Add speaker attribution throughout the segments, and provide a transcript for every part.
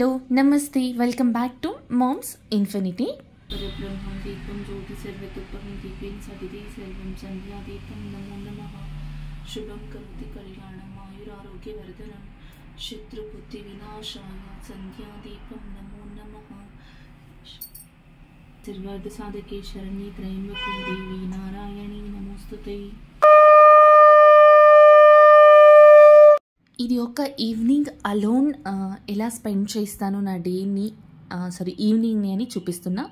Speaker 1: Hello నమస్తే welcome back to mom's Infinity.
Speaker 2: परब्रह्मं दीपं ज्योति सर्वतोपहं दीपेन सदिति सर्वं संध्यादीपं नमो नमः। शुभं करोति कल्याणम् आयुरारोग्यवर्धनं शत्रुबुद्धिविनाशाय संध्यादीपं नमो नमः। सर्वार्थसाधके शरण्ये त्र्यम्बके देवी नारायणी नमोस्तुते।
Speaker 1: ఇది ఒక ఈవినింగ్ అలోన్ ఎలా స్పెండ్ చేస్తాను నా డేని ఈవినింగ్ని అని చూపిస్తున్నా.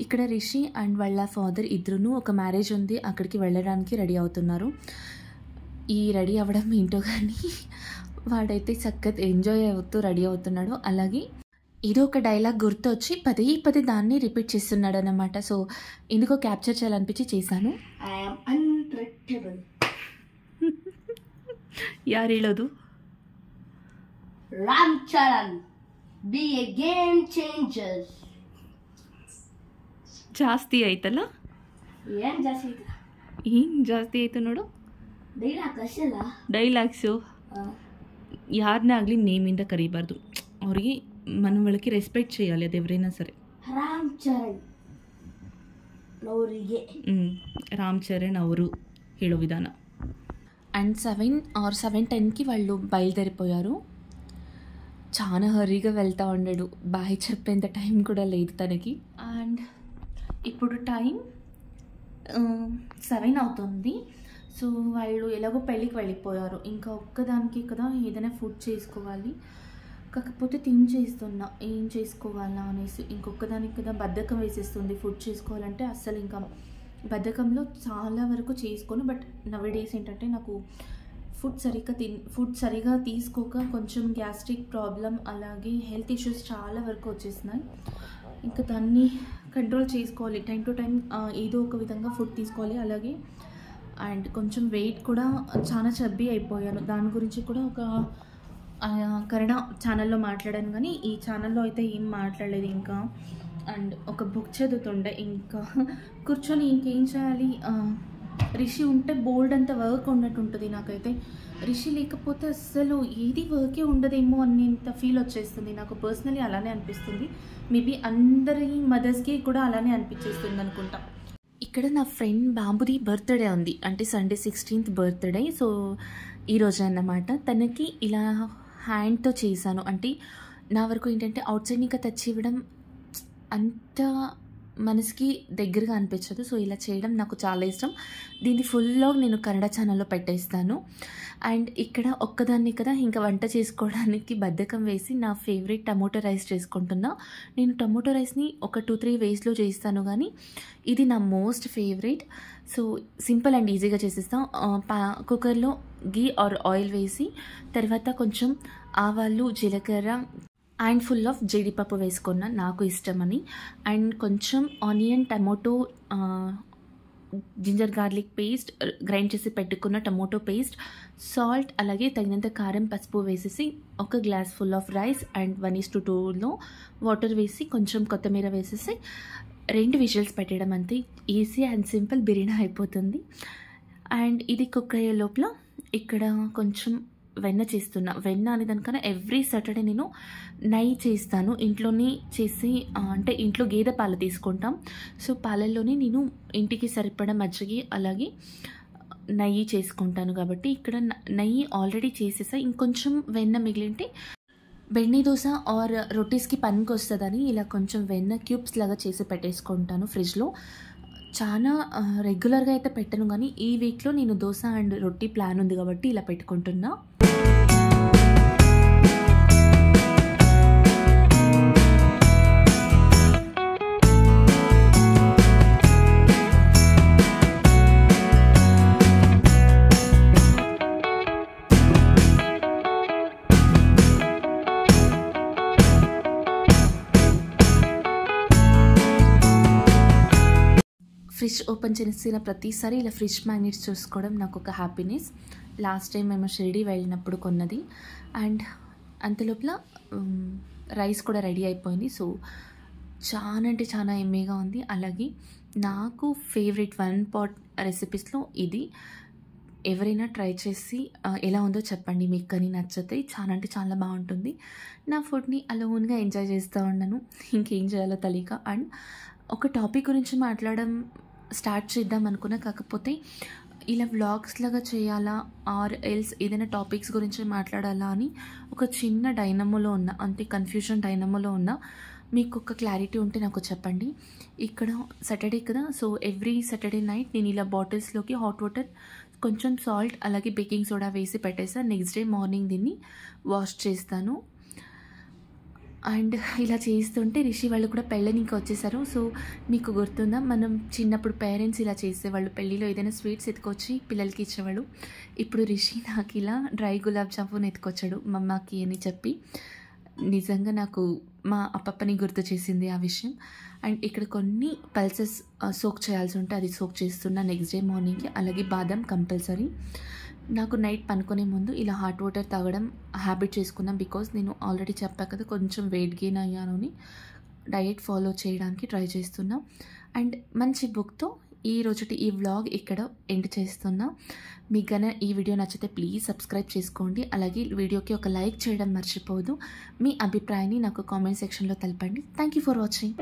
Speaker 1: ఇక్కడ రిషి అండ్ వాళ్ళ ఫాదర్ ఇద్దరును ఒక మ్యారేజ్ ఉంది, అక్కడికి వెళ్ళడానికి రెడీ అవుతున్నారు. ఈ రెడీ అవ్వడం ఏంటో కానీ వాడైతే చక్కగా ఎంజాయ్ అవుతూ రెడీ అవుతున్నాడు. అలాగే ఏదో ఒక డైలాగ్ గుర్తొచ్చి పదే పదే దాన్ని రిపీట్ చేస్తున్నాడు అన్నమాట. సో ఎందుకో క్యాప్చర్ చేయాలనిపించి చేశాను. ಯಾರು ಹೇಳೋದು?
Speaker 3: Ram Charan be a game changer.
Speaker 1: ಜಾಸ್ತಿ ಆಯ್ತಲ್ಲ?
Speaker 3: ಏನ್ ಜಾಸ್ತಿ ಆಯ್ತು?
Speaker 1: ಏನು ಜಾಸ್ತಿ ಆಯ್ತು ನೋಡು. ಡೈಲಾಗ್ಸು ಯಾರನ್ನ ಆಗಲಿ ನೇಮಿಂದ ಕರೀಬಾರ್ದು, ಅವ್ರಿಗೆ ಮನವೊಳಗೆ ರೆಸ್ಪೆಕ್ಟ್ చేయాలి, ಅದು ఎవరైనా సరే.
Speaker 3: ರಾಮ್ ಚರಣ್ ಅವರಿಗೆ
Speaker 1: రామ్ చరణ్ ಅವರು ಹೇಳೋ విధాన. అండ్ 7 or 7:10కి వాళ్ళు బయలుదేరిపోయారు. చాలా హరీగా వెళ్తూ ఉన్నాడు, బాయ్ చెప్పేంత టైం కూడా లేదు తనకి. అండ్ ఇప్పుడు టైం 7 అవుతుంది. సో వాళ్ళు ఎలాగో పెళ్ళికి వెళ్ళిపోయారు. ఇంకా ఒక్కదానికి కదా ఏదైనా ఫుడ్ చేసుకోవాలి, కాకపోతే థింక్ చేస్తున్నా ఏం చేసుకోవాలా అనేసి. ఇంకొకదానికి కదా బద్ధకం వేసేస్తుంది ఫుడ్ చేసుకోవాలంటే. అస్సలు ఇంకా బద్ధకంలో చాలా వరకు చేసుకోను. బట్ నవడేస్ ఏంటంటే నాకు ఫుడ్ సరిగా తీసుకోక కొంచెం గ్యాస్ట్రిక్ ప్రాబ్లం, అలాగే హెల్త్ ఇష్యూస్ చాలా వరకు వచ్చేసినాయి. ఇంకా దాన్ని కంట్రోల్ చేసుకోవాలి. టైం టు టైం ఏదో ఒక విధంగా ఫుడ్ తీసుకోవాలి. అలాగే అండ్ కొంచెం వెయిట్ కూడా చాలా చబ్బీ అయిపోయాను. దాని గురించి కూడా ఒక కన్నడ ఛానల్లో మాట్లాడాను, కానీ ఈ ఛానల్లో అయితే ఏం మాట్లాడలేదు ఇంకా. అండ్ ఒక బుక్ చదువుతుండే, ఇంకా కూర్చొని ఇంకేం చేయాలి. రిషి ఉంటే బోల్డ్ అంత వర్క్ ఉన్నట్టు ఉంటుంది నాకైతే. రిషి లేకపోతే అస్సలు ఏది వర్కే ఉండదేమో అనేంత ఫీల్ వచ్చేస్తుంది నాకు. పర్సనలీ అలానే అనిపిస్తుంది. మేబీ అందరి మదర్స్కి కూడా అలానే అనిపించేస్తుంది అనుకుంటా. ఇక్కడ నా ఫ్రెండ్ బాబుది బర్త్డే ఉంది, అంటే సండే 16th బర్త్డే. సో ఈరోజు అన్నమాట. తనకి ఇలా హ్యాండ్తో చేశాను. అంటే నా వరకు ఏంటంటే అవుట్ సైడ్ ఇంకా తెచ్చి ఇవ్వడం అంత మనసుకి దగ్గరగా అనిపించదు. సో ఇలా చేయడం నాకు చాలా ఇష్టం. దీన్ని ఫుల్లో నేను కన్నడ ఛానల్లో పెట్టేస్తాను. అండ్ ఇక్కడ ఒక్కదాన్ని కదా ఇంకా వంట చేసుకోవడానికి బద్ధకం వేసి నా ఫేవరెట్ టమోటో రైస్ చేసుకుంటున్నా. నేను టమోటో రైస్ని ఒక 2-3 వేస్లో చేస్తాను, కానీ ఇది నా most favourite. So simple and ఈజీగా చేసేస్తాం. కుక్కర్లో గీ ఆర్ ఆయిల్ వేసి తర్వాత కొంచెం ఆవాలు, జీలకర్ర అండ్ ఫుల్ ఆఫ్ జీడిపప్పు వేసుకున్నా, నాకు ఇష్టమని. అండ్ కొంచెం onion, tomato, ginger garlic paste, grind చేసి పెట్టుకున్న టమోటో పేస్ట్, సాల్ట్, అలాగే తగినంత కారం, పసుపు వేసేసి ఒక glass full of rice and 1:2లో వాటర్ వేసి కొంచెం కొత్తిమీర వేసేసి 2 విజిల్స్ పెట్టడం. అంతే, ఈజీ అండ్ సింపుల్ బిర్యానీ అయిపోతుంది. అండ్ ఇది కుక్ అయ్యే లోపల ఇక్కడ కొంచెం వెన్న చేస్తున్నా. వెన్న అనే దానికన్నా ఎవ్రీ సాటర్డే నేను నెయ్యి చేస్తాను. ఇంట్లోనే చేసి, అంటే ఇంట్లో గేదె పాలు తీసుకుంటాం. సో పాలల్లోనే నేను ఇంటికి సరిపడా మజ్జిగ అలాగే నెయ్యి చేసుకుంటాను. కాబట్టి ఇక్కడ నెయ్యి ఆల్రెడీ చేసేసా. ఇంకొంచెం వెన్న మిగిలింటే బెండి దోశ ఆర్ రొటీస్కి పనికి వస్తుందని ఇలా కొంచెం వెన్న క్యూబ్స్ లాగా చేసి పెట్టేసుకుంటాను ఫ్రిడ్జ్లో. చాలా రెగ్యులర్గా అయితే పెట్టను, కానీ ఈ వీక్లో నేను దోశ అండ్ రొట్టి ప్లాన్ ఉంది కాబట్టి ఇలా పెట్టుకుంటున్నా. ఫ్రిడ్జ్ ఓపెన్ చేసిన ప్రతిసారి ఇలా ఫ్రిడ్జ్ మ్యాగ్నెట్స్ చూసుకోవడం నాకు ఒక హ్యాపీనెస్. లాస్ట్ టైం మేము షిరిడి వెళ్ళినప్పుడు కొన్నది. అండ్ అంతలోపల రైస్ కూడా రెడీ అయిపోయింది. సో చాలా అంటే చాలా ఎమ్మీగా ఉంది. అలాగే నాకు ఫేవరెట్ 1 pot రెసిపీస్లో ఇది ఎవరైనా ట్రై చేసి ఎలా ఉందో చెప్పండి. మీకు కానీ నచ్చితే చాలా అంటే చాలా బాగుంటుంది. నా ఫుడ్ని అలోన్గా ఎంజాయ్ చేస్తూ ఉన్నాను, ఇంకేం చేయాలో తెలియక. అండ్ ఒక టాపిక్ గురించి మాట్లాడడం స్టార్ట్ చేద్దాం అనుకున్నా, కాకపోతే ఇలా వ్లాగ్స్ లాగా చేయాలా ఆర్ ఎల్స్ ఏదైనా టాపిక్స్ గురించి మాట్లాడాలా అని ఒక చిన్న డైనమోలో ఉన్న, అంటే కన్ఫ్యూజన్ డైనమోలో ఉన్న. మీకు ఒక క్లారిటీ ఉంటే నాకు చెప్పండి. ఇక్కడ సాటర్డే కదా, సో ఎవ్రీ సాటర్డే నైట్ నేను ఇలా బాటిల్స్లోకి హాట్ వాటర్, కొంచెం సాల్ట్, అలాగే బేకింగ్ సోడా వేసి పెట్టేస్తాను. నెక్స్ట్ డే మార్నింగ్ దీన్ని వాష్ చేస్తాను. అండ్ ఇలా చేస్తుంటే రిషి వాళ్ళు కూడా పెళ్ళనికి వచ్చేసారు. సో మీకు గుర్తుందా, మనం చిన్నప్పుడు పేరెంట్స్ ఇలా చేసేవాళ్ళు, పెళ్ళిలో ఏదైనా స్వీట్స్ ఎత్తుకొచ్చి పిల్లలకి ఇచ్చేవాళ్ళు. ఇప్పుడు రిషి నాకు ఇలా డ్రై గులాబ్ జామున్ ఎత్తుకొచ్చాడు మమ్మకి అని చెప్పి. నిజంగా నాకు మా అప్పప్పని గుర్తు చేసింది ఆ విషయం. అండ్ ఇక్కడ కొన్ని పల్సెస్ సోక్ చేయాల్సి ఉంటే అది సోక్ చేస్తున్నా నెక్స్ట్ డే మార్నింగ్కి. అలాగే బాదం కంపల్సరీ. నాకు నైట్ పనుకునే ముందు ఇలా హాట్ వాటర్ తాగడం హ్యాబిట్ చేసుకున్నాం. బికాజ్ నేను ఆల్రెడీ చెప్పా కదా, కొంచెం వెయిట్ గెయిన్ అయ్యాను అని డయట్ ఫాలో చేయడానికి ట్రై చేస్తున్నా. అండ్ మంచి బుక్తో ఈ రోజుటి ఈ వ్లాగ్ ఇక్కడ ఎండ్ చేస్తున్నా. మీకు గన ఈ వీడియో నచ్చితే ప్లీజ్ సబ్స్క్రైబ్ చేసుకోండి. అలాగే వీడియోకి ఒక లైక్ చేయడం మర్చిపోవద్దు. మీ అభిప్రాయాన్ని నాకు కామెంట్ సెక్షన్లో తెలపండి. Thank you for watching.